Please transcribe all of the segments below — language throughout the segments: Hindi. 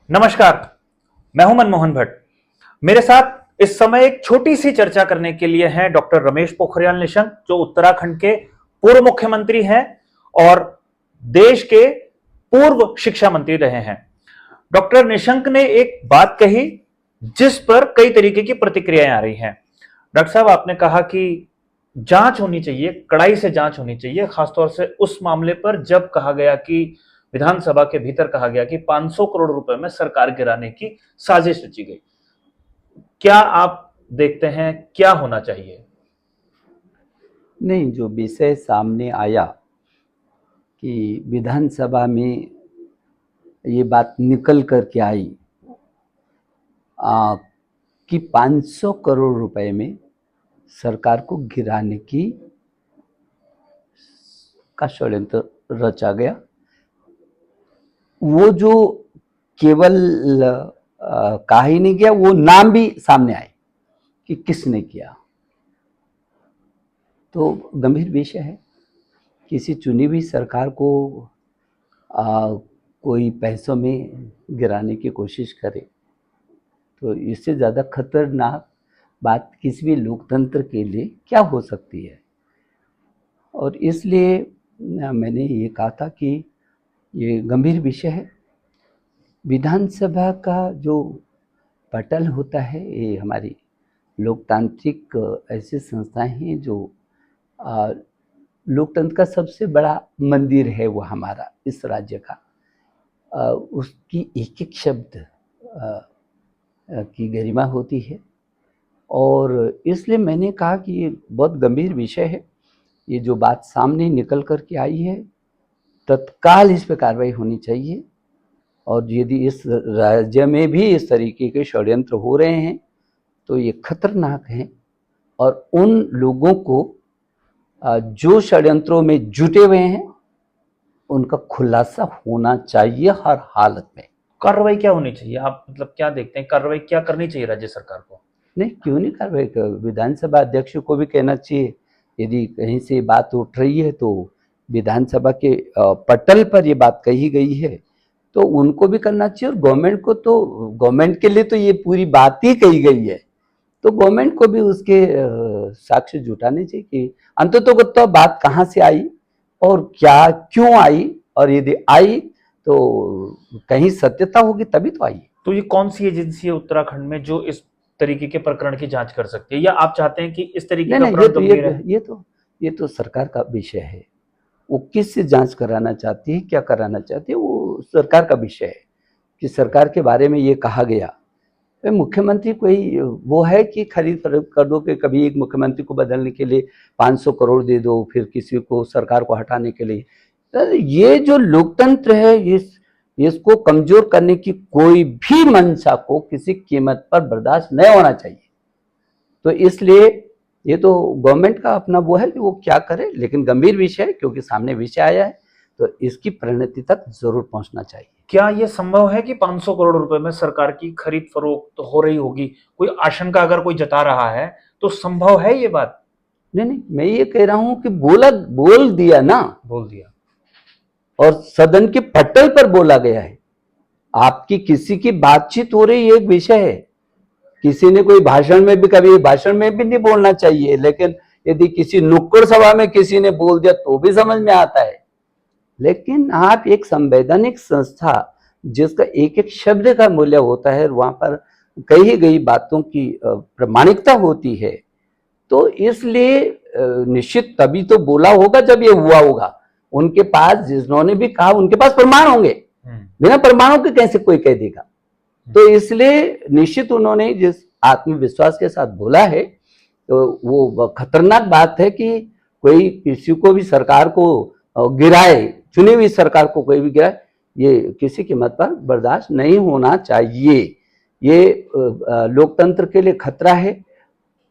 नमस्कार। मैं हूं मनमोहन भट्ट। मेरे साथ इस समय एक छोटी सी चर्चा करने के लिए हैं डॉक्टर रमेश पोखरियाल निशंक, जो उत्तराखंड के पूर्व मुख्यमंत्री हैं और देश के पूर्व शिक्षा मंत्री रहे हैं। डॉक्टर निशंक ने एक बात कही जिस पर कई तरीके की प्रतिक्रियाएं आ रही हैं। डॉक्टर साहब, आपने कहा कि जांच होनी चाहिए, कड़ाई से जांच होनी चाहिए, खासतौर से उस मामले पर जब कहा गया कि विधानसभा के भीतर कहा गया कि 500 करोड़ रुपए में सरकार गिराने की साजिश रची गई। क्या आप देखते हैं क्या होना चाहिए? नहीं, जो विषय सामने आया कि विधानसभा में ये बात निकल कर के आई कि 500 करोड़ रुपए में सरकार को गिराने की का षड्यंत्र रचा गया। वो जो केवल कहा ही नहीं गया, वो नाम भी सामने आए कि किसने किया। तो गंभीर विषय है। किसी चुनी हुई सरकार को कोई पैसों में गिराने की कोशिश करे तो इससे ज़्यादा खतरनाक बात किसी भी लोकतंत्र के लिए क्या हो सकती है। और इसलिए मैंने ये कहा था कि ये गंभीर विषय है। विधानसभा का जो पटल होता है, ये हमारी लोकतांत्रिक ऐसी संस्थाएं हैं जो लोकतंत्र का सबसे बड़ा मंदिर है। वो हमारा इस राज्य का उसकी एक एक शब्द की गरिमा होती है। और इसलिए मैंने कहा कि ये बहुत गंभीर विषय है। ये जो बात सामने निकल कर के आई है, तत्काल इस पर कार्रवाई होनी चाहिए। और यदि इस राज्य में भी इस तरीके के षड्यंत्र हो रहे हैं तो ये खतरनाक है। और उन लोगों को जो षड्यंत्रों में जुटे हुए हैं उनका खुलासा होना चाहिए हर हालत में। कार्रवाई क्या होनी चाहिए? आप मतलब क्या देखते हैं, कार्रवाई क्या करनी चाहिए राज्य सरकार को? नहीं, क्यों नहीं कार्रवाई कर? विधानसभा अध्यक्ष को भी कहना चाहिए। यदि कहीं से बात उठ रही है तो विधानसभा के पटल पर ये बात कही गई है तो उनको भी करना चाहिए। और गवर्नमेंट को तो, गवर्नमेंट के लिए तो ये पूरी बात ही कही गई है, तो गवर्नमेंट को भी उसके साक्ष्य जुटाने चाहिए कि अंततोगत्वा बात कहाँ से आई और क्या क्यों आई, और यदि आई तो कहीं सत्यता होगी तभी तो आई। तो ये कौन सी एजेंसी है उत्तराखंड में जो इस तरीके के प्रकरण की जांच कर सकती है, या आप चाहते हैं कि इस तरीके का नहीं, प्रकरण गंभीर है? ये तो सरकार का विषय है। वो किससे जांच कराना चाहती है, क्या कराना चाहती है, वो सरकार का विषय है। कि सरकार के बारे में ये कहा गया, मुख्यमंत्री कोई वो है कि खरीद फरोख्त कर दो कि कभी एक मुख्यमंत्री को बदलने के लिए 500 करोड़ दे दो, फिर किसी को सरकार को हटाने के लिए। ये जो लोकतंत्र है, इसको कमजोर करने की कोई भी मंशा को किसी कीमत पर बर्दाश्त नहीं होना चाहिए। तो इसलिए ये तो गवर्नमेंट का अपना वो है कि वो क्या करे, लेकिन गंभीर विषय है क्योंकि सामने विषय आया है तो इसकी परिणति तक जरूर पहुंचना चाहिए। क्या यह संभव है कि 500 करोड़ रुपए में सरकार की खरीद फरोख्त हो रही होगी? कोई आशंका अगर कोई जता रहा है तो संभव है ये बात? नहीं, मैं ये कह रहा हूं कि बोल दिया ना, बोल दिया और सदन के पटल पर बोला गया है। आपकी किसी की बातचीत हो रही एक विषय है। किसी ने कोई भाषण में भी, कभी भाषण में भी नहीं बोलना चाहिए, लेकिन यदि किसी नुक्कड़ सभा में किसी ने बोल दिया तो भी समझ में आता है। लेकिन आप एक संवैधानिक संस्था जिसका एक एक शब्द का मूल्य होता है, वहां पर कही गई बातों की प्रामाणिकता होती है, तो इसलिए निश्चित तभी तो बोला होगा जब ये हुआ होगा। उनके पास, जिन्होंने भी कहा, उनके पास प्रमाण होंगे। बिना प्रमाणों के कैसे कोई कह देगा? तो इसलिए निश्चित उन्होंने जिस आत्मविश्वास के साथ बोला है, तो वो खतरनाक बात है कि कोई किसी को भी सरकार को गिराए, चुनी हुई सरकार को कोई भी गिराए, ये किसी कीमत पर बर्दाश्त नहीं होना चाहिए। ये लोकतंत्र के लिए खतरा है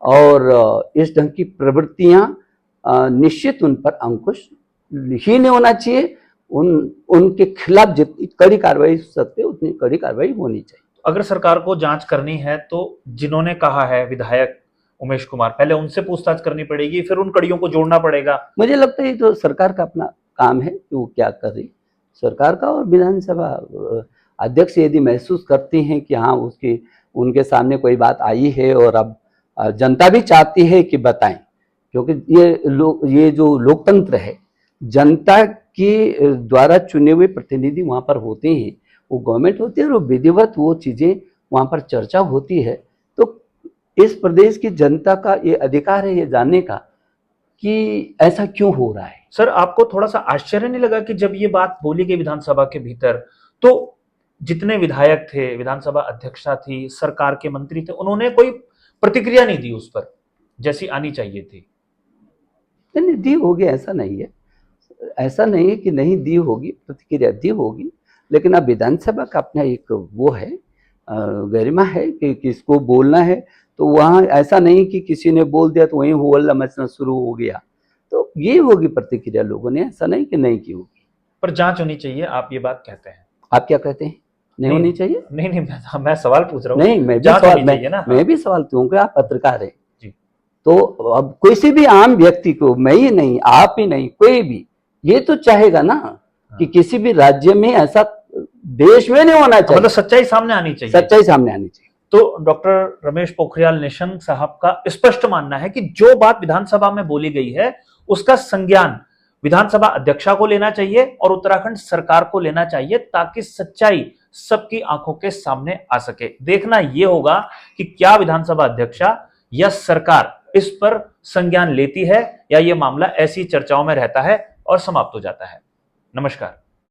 और इस ढंग की प्रवृत्तियां निश्चित उन पर अंकुश ही नहीं होना चाहिए। उनके खिलाफ जितनी कड़ी कार्रवाई हो सकती है उतनी कड़ी कार्रवाई होनी चाहिए। अगर सरकार को जांच करनी है तो जिन्होंने कहा है, विधायक उमेश कुमार, पहले उनसे पूछताछ करनी पड़ेगी, फिर उन कड़ियों को जोड़ना पड़ेगा। मुझे लगता है ये तो सरकार का अपना काम है कि वो क्या कर रही, सरकार का। और विधानसभा अध्यक्ष यदि महसूस करते हैं कि हाँ उसके उनके सामने कोई बात आई है और अब जनता भी चाहती है कि बताएं, क्योंकि ये जो लोकतंत्र है, जनता के द्वारा चुने हुए प्रतिनिधि वहां पर होते हैं, वो गवर्नमेंट होती है और विधिवत वो चीजें वहां पर चर्चा होती है। तो इस प्रदेश की जनता का ये अधिकार है ये जानने का कि ऐसा क्यों हो रहा है। सर, आपको थोड़ा सा आश्चर्य नहीं लगा कि जब ये बात बोली गई विधानसभा के भीतर, तो जितने विधायक थे, विधानसभा अध्यक्षा थी, सरकार के मंत्री थे, उन्होंने कोई प्रतिक्रिया नहीं दी उस पर जैसी आनी चाहिए थी? नहीं दी होगी, ऐसा नहीं है, ऐसा नहीं है कि नहीं दी होगी, प्रतिक्रिया दी होगी, लेकिन अब विधानसभा का अपना एक वो है, गरिमा है कि किसको बोलना है, तो वहाँ ऐसा नहीं कि किसी ने बोल दिया तो वहीं हो हल्ला मचना शुरू हो गया, तो ये होगी प्रतिक्रिया लोगों ने, ऐसा नहीं कि नहीं की होगी। पर जांच होनी चाहिए, आप ये बात कहते हैं? आप क्या कहते हैं, नहीं होनी चाहिए? नहीं, मैं सवाल पूछ रहा हूँ। नहीं, मैं भी जांच सवाल होनी चाहिए ना। मैं भी सवाल क्योंकि आप पत्रकार है जी। तो अब किसी भी आम व्यक्ति को, मैं ही नहीं, आप ही नहीं, कोई भी ये तो चाहेगा ना कि किसी भी राज्य में ऐसा देश में नहीं होना चाहिए, मतलब सच्चाई सामने आनी चाहिए। सच्चाई सामने आनी चाहिए। तो डॉक्टर रमेश पोखरियाल निशंक साहब का स्पष्ट मानना है कि जो बात विधानसभा में बोली गई है उसका संज्ञान विधानसभा अध्यक्षा को लेना चाहिए और उत्तराखंड सरकार को लेना चाहिए, ताकि सच्चाई सबकी आंखों के सामने आ सके। देखना यह होगा कि क्या विधानसभा अध्यक्षा या सरकार इस पर संज्ञान लेती है या यह मामला ऐसी चर्चाओं में रहता है और समाप्त हो जाता है। नमस्कार।